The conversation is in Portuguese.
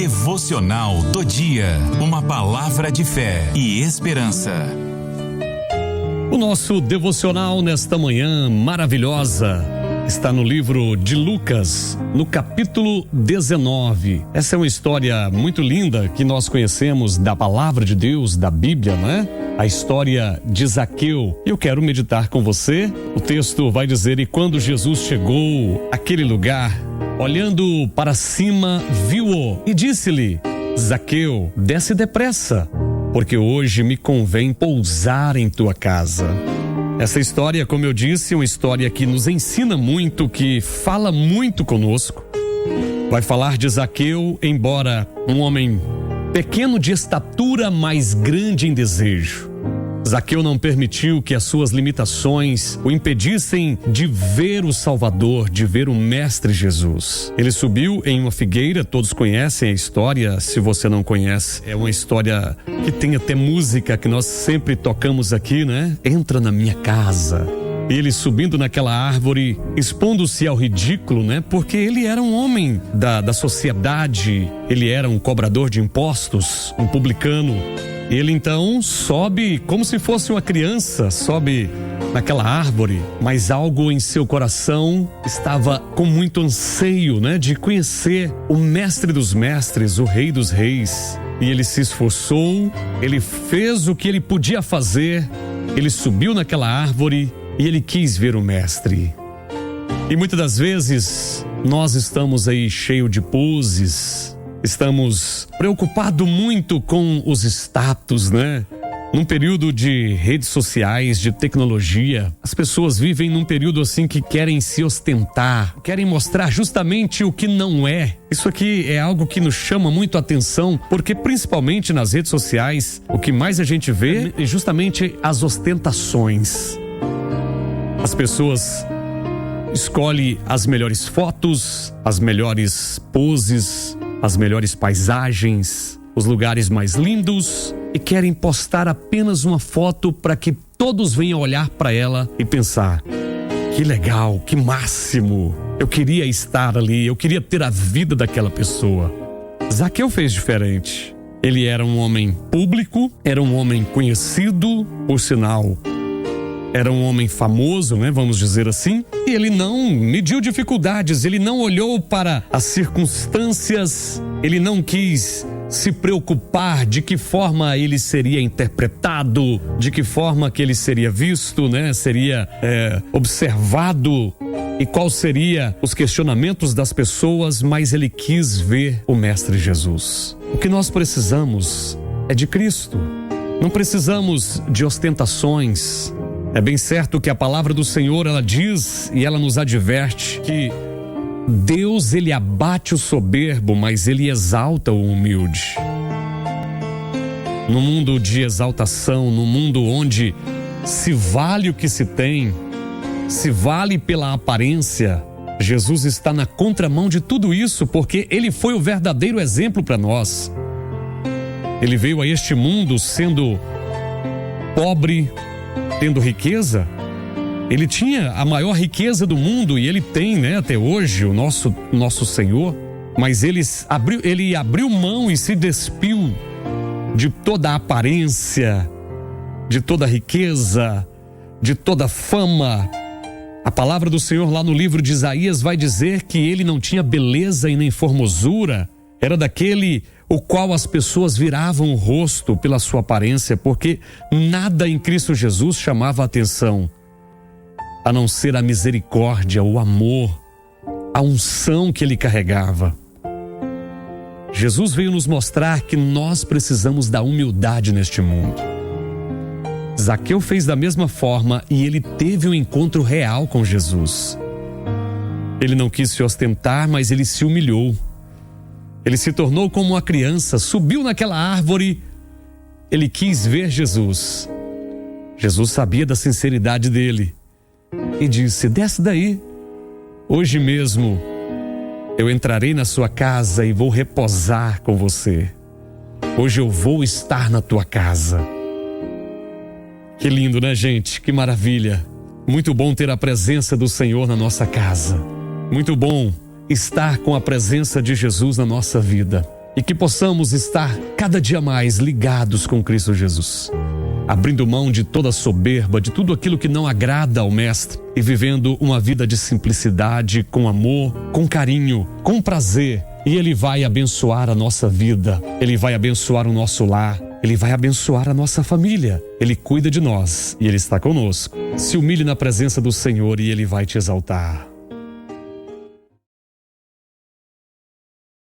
Devocional do dia. Uma palavra de fé e esperança. O nosso devocional nesta manhã maravilhosa está no livro de Lucas, no capítulo 19. Essa é uma história muito linda que nós conhecemos da palavra de Deus, da Bíblia, né? A história de Zaqueu. Eu quero meditar com você. O texto vai dizer: e quando Jesus chegou àquele lugar, olhando para cima, viu-o e disse-lhe: Zaqueu, desce depressa, porque hoje me convém pousar em tua casa. Essa história, como eu disse, é uma história que nos ensina muito, que fala muito conosco. Vai falar de Zaqueu, embora um homem pequeno de estatura, mas grande em desejo. Zaqueu não permitiu que as suas limitações o impedissem de ver o Salvador, de ver o Mestre Jesus. Ele subiu em uma figueira, todos conhecem a história. Se você não conhece, é uma história que tem até música que nós sempre tocamos aqui, né? Entra na minha casa. Ele subindo naquela árvore, expondo-se ao ridículo, né? Porque ele era um homem da sociedade, ele era um cobrador de impostos, um publicano. Ele então sobe como se fosse uma criança, sobe naquela árvore, mas algo em seu coração estava com muito anseio, né? De conhecer o Mestre dos Mestres, o Rei dos Reis. E ele se esforçou, ele fez o que ele podia fazer, ele subiu naquela árvore e ele quis ver o Mestre. E muitas das vezes nós estamos aí cheio de poses, estamos preocupados muito com os status, né? Num período de redes sociais, de tecnologia, as pessoas vivem num período assim que querem se ostentar, querem mostrar justamente o que não é. Isso aqui é algo que nos chama muito a atenção, porque principalmente nas redes sociais, o que mais a gente vê é justamente as ostentações. As pessoas escolhem as melhores fotos, as melhores poses, as melhores paisagens, os lugares mais lindos e querem postar apenas uma foto para que todos venham olhar para ela e pensar: que legal, que máximo, eu queria estar ali, eu queria ter a vida daquela pessoa. Zaqueu fez diferente. Ele era um homem público, era um homem conhecido, por sinal, era um homem famoso, né? Vamos dizer assim. E ele não mediu dificuldades, ele não olhou para as circunstâncias, ele não quis se preocupar de que forma ele seria interpretado, de que forma que ele seria visto, né? Seria observado e qual seria os questionamentos das pessoas, mas ele quis ver o Mestre Jesus. O que nós precisamos é de Cristo. Não precisamos de ostentações. É bem certo que a palavra do Senhor, ela diz e ela nos adverte que Deus, ele abate o soberbo, mas ele exalta o humilde. No mundo de exaltação, no mundo onde se vale o que se tem, se vale pela aparência, Jesus está na contramão de tudo isso, porque ele foi o verdadeiro exemplo para nós. Ele veio a este mundo sendo pobre, tendo riqueza. Ele tinha a maior riqueza do mundo e ele tem, né, até hoje, o nosso Senhor. Mas ele abriu mão e se despiu de toda a aparência, de toda a riqueza, de toda a fama. A palavra do Senhor lá no livro de Isaías vai dizer que ele não tinha beleza e nem formosura. Era daquele o qual as pessoas viravam o rosto pela sua aparência, porque nada em Cristo Jesus chamava a atenção, a não ser a misericórdia, o amor, a unção que ele carregava. Jesus veio nos mostrar que nós precisamos da humildade neste mundo. Zaqueu fez da mesma forma e ele teve um encontro real com Jesus. Ele não quis se ostentar, mas ele se humilhou. Ele se tornou como uma criança, subiu naquela árvore, ele quis ver Jesus. Jesus sabia da sinceridade dele e disse: desce daí, hoje mesmo eu entrarei na sua casa e vou repousar com você. Hoje eu vou estar na tua casa. Que lindo, né, gente? Que maravilha. Muito bom ter a presença do Senhor na nossa casa. Muito bom estar com a presença de Jesus na nossa vida. e que possamos estar cada dia mais ligados com Cristo Jesus, abrindo mão de toda soberba, de tudo aquilo que não agrada ao Mestre e vivendo uma vida de simplicidade, com amor, com carinho, com prazer. E Ele vai abençoar a nossa vida, Ele vai abençoar o nosso lar, Ele vai abençoar a nossa família. Ele cuida de nós e Ele está conosco. Se humilhe na presença do Senhor e Ele vai te exaltar.